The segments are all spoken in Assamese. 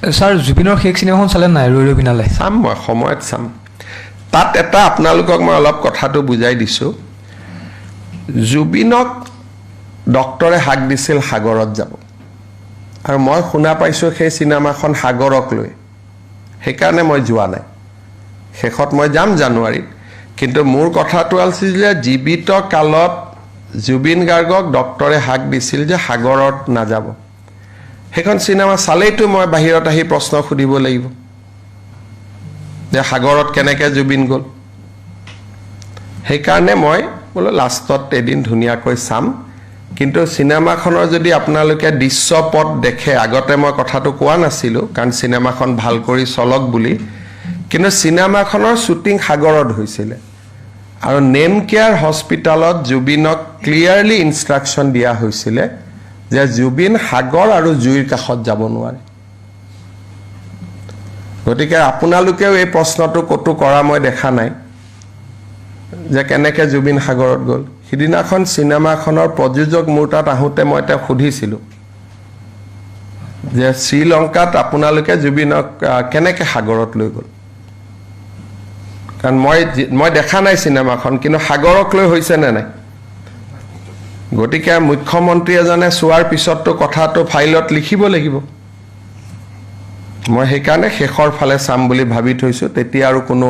স্যাৰ জুবিনৰ শেষ চিনেমাখন চালে নাই ৰৈ ৰৈ বিনালে চাম মই সময়ত চাম তাত এটা আপোনালোকক মই অলপ কথাটো বুজাই দিছোঁ জুবিনক ডক্টৰে হাক দিছিল সাগৰত যাব আৰু মই শুনা পাইছোঁ সেই চিনেমাখন সাগৰক লৈ সেইকাৰণে মই যোৱা নাই শেষত মই যাম জানুৱাৰীত কিন্তু মোৰ কথাটো আছিল যে জীৱিত কালত জুবিন গাৰ্গক ডক্টৰে হাক দিছিল যে সাগৰত নাযাব সেইখন চিনেমা চালেইতো মই বাহিৰত আহি প্ৰশ্ন সুধিব লাগিব যে সাগৰত কেনেকৈ জুবিন গ'ল সেইকাৰণে মই বোলো লাষ্টত এদিন ধুনীয়াকৈ চাম কিন্তু চিনেমাখনৰ যদি আপোনালোকে দৃশ্যপট দেখে আগতে মই কথাটো কোৱা নাছিলোঁ কাৰণ চিনেমাখন ভাল কৰি চলক বুলি কিন্তু চিনেমাখনৰ শ্বুটিং সাগৰত হৈছিলে আৰু নেম কেয়াৰ হস্পিটালত জুবিনক ক্লিয়াৰলি ইনষ্ট্ৰাকশ্যন দিয়া হৈছিলে যে জুবিন সাগৰ আৰু জুইৰ কাষত যাব নোৱাৰে গতিকে আপোনালোকেও এই প্ৰশ্নটো কতো কৰা মই দেখা নাই যে কেনেকৈ জুবিন সাগৰত গ'ল সিদিনাখন চিনেমাখনৰ প্ৰযোজক মোৰ তাত আহোঁতে মই তেওঁক সুধিছিলোঁ যে শ্ৰীলংকাত আপোনালোকে জুবিনক কেনেকৈ সাগৰত লৈ গ'ল কাৰণ মই দেখা নাই চিনেমাখন কিন্তু সাগৰক লৈ হৈছে নে নাই গতিকে মুখ্যমন্ত্ৰী এজনে চোৱাৰ পিছততো কথাটো ফাইলত লিখিব লাগিব মই সেইকাৰণে শেষৰ ফালে চাম বুলি ভাবি থৈছোঁ তেতিয়া আৰু কোনো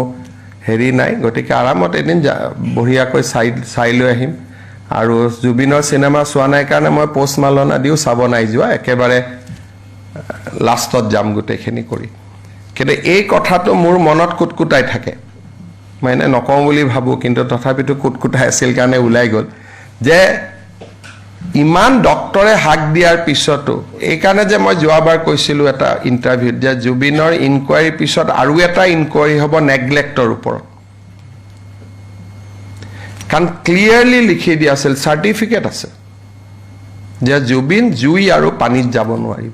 হেৰি নাই গতিকে আৰামত এদিন বঢ়িয়াকৈ চাই লৈ আহিম আৰু জুবিনৰ চিনেমা চোৱা নাই কাৰণে মই পোষ্ট মালনা দিও চাব নাই যোৱা একেবাৰে লাষ্টত যাম গোটেইখিনি কৰি কিন্তু এই কথাটো মোৰ মনত কুটকুটাই থাকে মই এনে নকওঁ বুলি ভাবোঁ কিন্তু তথাপিতো কুটকুটাই আছিল কাৰণে ওলাই গ'ল যে ইমান ডক্টৰে হাক দিয়াৰ পিছতো এইকাৰণে যে মই যোৱাবাৰ কৈছিলোঁ এটা ইণ্টাৰভিউত যে জুবিনৰ ইনকুৱাৰীৰ পিছত আৰু এটা ইনকুৱাৰী হ'ব নেগলেক্টৰ ওপৰত কাৰণ ক্লিয়াৰলি লিখি দিয়া আছিল চাৰ্টিফিকেট আছে যে জুবিন জুই আৰু পানীত যাব নোৱাৰিব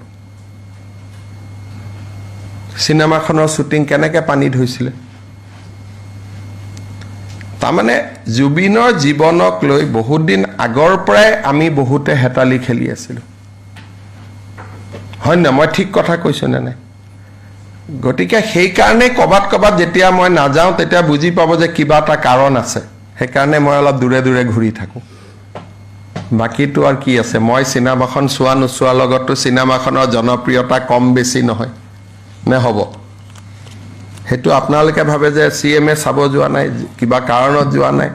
চিনেমাখনৰ শ্বুটিং কেনেকৈ পানীত হৈছিলে তাৰমানে জুবিনৰ জীৱনক লৈ বহুত দিন আগৰ পৰাই আমি বহুতে হেতালি খেলি আছিলোঁ হয় নহয় মই ঠিক কথা কৈছোঁ নে নাই গতিকে সেইকাৰণে ক'ৰবাত যেতিয়া মই নাযাওঁ তেতিয়া বুজি পাব যে কিবা এটা কাৰণ আছে সেইকাৰণে মই অলপ দূৰে দূৰে ঘূৰি থাকোঁ বাকীটো আৰু কি আছে মই চিনেমাখন চোৱা নোচোৱাৰ লগততো চিনেমাখনৰ জনপ্ৰিয়তা কম বেছি নহয় নে হ'ব সেইটো আপোনালোকে ভাবে যে CMA চাব যোৱা নাই কিবা কাৰণত যোৱা নাই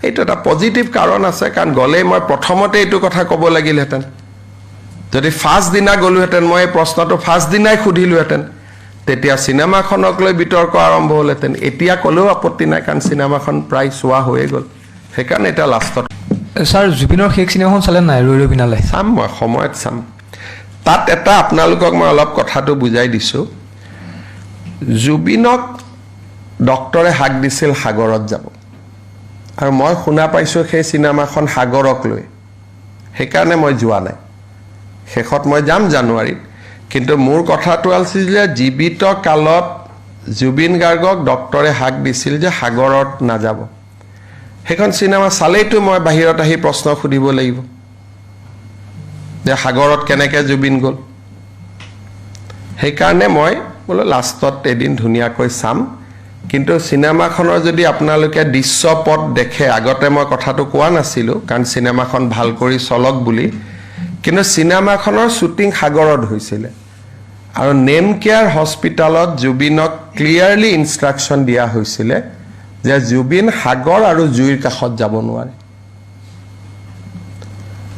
এইটো এটা পজিটিভ কাৰণ আছে কাৰণ গ'লেই মই প্ৰথমতে এইটো কথা ক'ব লাগিলহেঁতেন যদি ফাৰ্ষ্ট দিনা গ'লোহেঁতেন মই এই প্ৰশ্নটো ফাৰ্ষ্ট দিনাই সুধিলোহেঁতেন তেতিয়া চিনেমাখনক লৈ বিতৰ্ক আৰম্ভ হ'লহেঁতেন এতিয়া ক'লেও আপত্তি নাই কাৰণ চিনেমাখন প্ৰায় চোৱা হৈয়ে গ'ল সেইকাৰণে এতিয়া লাষ্টত স্যাৰ জুবিনৰ শেষ চিনেমাখন চালে নাই ৰৈ ৰৈ বিনালে চাম মই সময়ত চাম তাত এটা আপোনালোকক মই অলপ কথাটো বুজাই দিছোঁ জুবিনক ডক্টৰে হাক দিছিল সাগৰত যাব আৰু মই শুনা পাইছোঁ সেই চিনেমাখন সাগৰক লৈ সেইকাৰণে মই যোৱা নাই শেষত মই যাম জানুৱাৰীত কিন্তু মোৰ কথাটো আছিল যে জীৱিত কালত জুবিন গাৰ্গক ডক্টৰে হাক দিছিল যে সাগৰত নাযাব সেইখন চিনেমা চালেইতো মই বাহিৰত আহি প্ৰশ্ন সুধিব লাগিব যে সাগৰত কেনেকৈ জুবিন গ'ল সেইকাৰণে মই বোলো লাষ্টত এদিন ধুনীয়াকৈ চাম কিন্তু চিনেমাখনৰ যদি আপোনালোকে দৃশ্যপট দেখে আগতে মই কথাটো কোৱা নাছিলোঁ কাৰণ চিনেমাখন ভাল কৰি চলক বুলি কিন্তু চিনেমাখনৰ শ্বুটিং সাগৰত হৈছিলে আৰু নেম কেয়াৰ হস্পিটালত জুবিনক ক্লিয়াৰলি ইনষ্ট্ৰাকশ্যন দিয়া হৈছিলে যে জুবিন সাগৰ আৰু জুইৰ কাষত যাব নোৱাৰে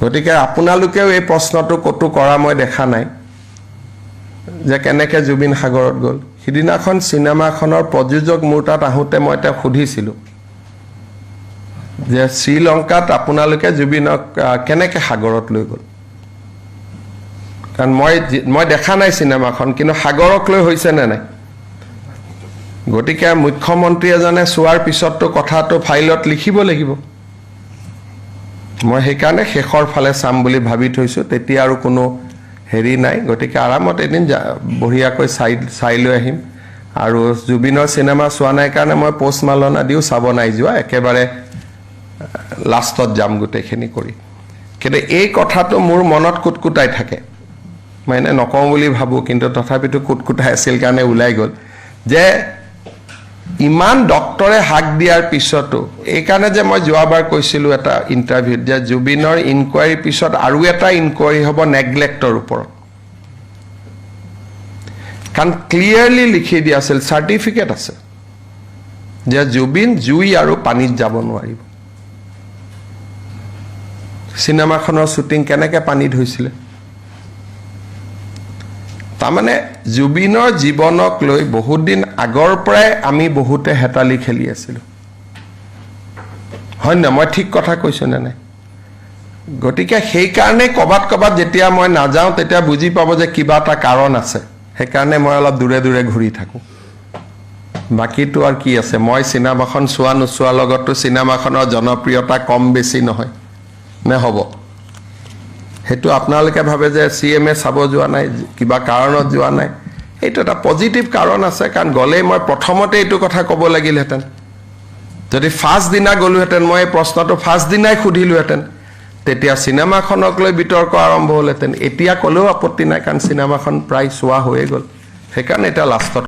গতিকে আপোনালোকেও এই প্ৰশ্নটো কতো কৰা মই দেখা নাই যে কেনেকৈ জুবিন সাগৰত গ'ল সিদিনাখন চিনেমাখনৰ প্ৰযোজক মোৰ তাত আহোঁতে মই তেওঁক সুধিছিলোঁ যে শ্ৰীলংকাত আপোনালোকে জুবিনক কেনেকৈ সাগৰত লৈ গ'ল কাৰণ মই দেখা নাই চিনেমাখন কিন্তু সাগৰক লৈ হৈছে নে নাই গতিকে মুখ্যমন্ত্ৰী এজনে চোৱাৰ পিছততো কথাটো ফাইলত লিখিব লাগিব মই সেইকাৰণে শেষৰ ফালে চাম বুলি ভাবি থৈছোঁ তেতিয়া আৰু কোনো হেৰি নাই গতিকে আৰামত এদিন বঢ়িয়াকৈ চাই লৈ আহিম আৰু জুবিনৰ চিনেমা চোৱা নাই কাৰণে মই পোষ্ট মালনা দিও চাব নাই যোৱা একেবাৰে লাষ্টত যাম গোটেইখিনি কৰি কিন্তু এই কথাটো মোৰ মনত কুটকুটাই থাকে মই এনে নকওঁ বুলি ভাবোঁ কিন্তু তথাপিতো কুটকুটাই আছিল কাৰণে ওলাই গ'ল যে ইমান ডক্টৰে হাক দিয়াৰ পিছতো এইকাৰণে যে মই যোৱাবাৰ কৈছিলোঁ এটা ইণ্টাৰভিউত যে জুবিনৰ ইনকুৱাৰীৰ পিছত আৰু এটা ইনকুৱাৰী হ'ব নেগলেক্টৰ ওপৰত কাৰণ ক্লিয়াৰলি লিখি দিয়া আছিল চাৰ্টিফিকেট আছে যে জুবিন জুই আৰু পানীত যাব নোৱাৰিব চিনেমাখনৰ শ্বুটিং কেনেকৈ পানীত হৈছিলে তাৰমানে জুবিনৰ জীৱনক লৈ বহুত দিন আগৰ পৰাই আমি বহুতে হেতালি খেলি আছিলোঁ হয় না মই ঠিক কথা কৈছোঁ নে নাই গতিকে সেইকাৰণে ক'বাত যেতিয়া মই নাযাওঁ তেতিয়া বুজি পাব যে কিবা এটা কাৰণ আছে সেইকাৰণে মই অলপ দূৰে দূৰে ঘূৰি থাকোঁ বাকীটো আৰু কি আছে মই চিনেমাখন চোৱা নোচোৱাৰ লগতো চিনেমাখনৰ জনপ্ৰিয়তা কম বেছি নহয় নে হ'ব সেইটো আপোনালোকে ভাবে যে CMA চাব যোৱা নাই কিবা কাৰণত যোৱা নাই এইটো এটা পজিটিভ কাৰণ আছে কাৰণ গ'লেই মই প্ৰথমতে এইটো কথা ক'ব লাগিলহেঁতেন যদি ফাৰ্ষ্ট দিনা গ'লোহেঁতেন মই এই প্ৰশ্নটো ফাৰ্ষ্ট দিনাই সুধিলোহেঁতেন তেতিয়া চিনেমাখনক লৈ বিতৰ্ক আৰম্ভ হ'লহেঁতেন এতিয়া ক'লেও আপত্তি নাই কাৰণ চিনেমাখন প্ৰায় চোৱা হৈয়ে গ'ল সেইকাৰণে এতিয়া লাষ্টত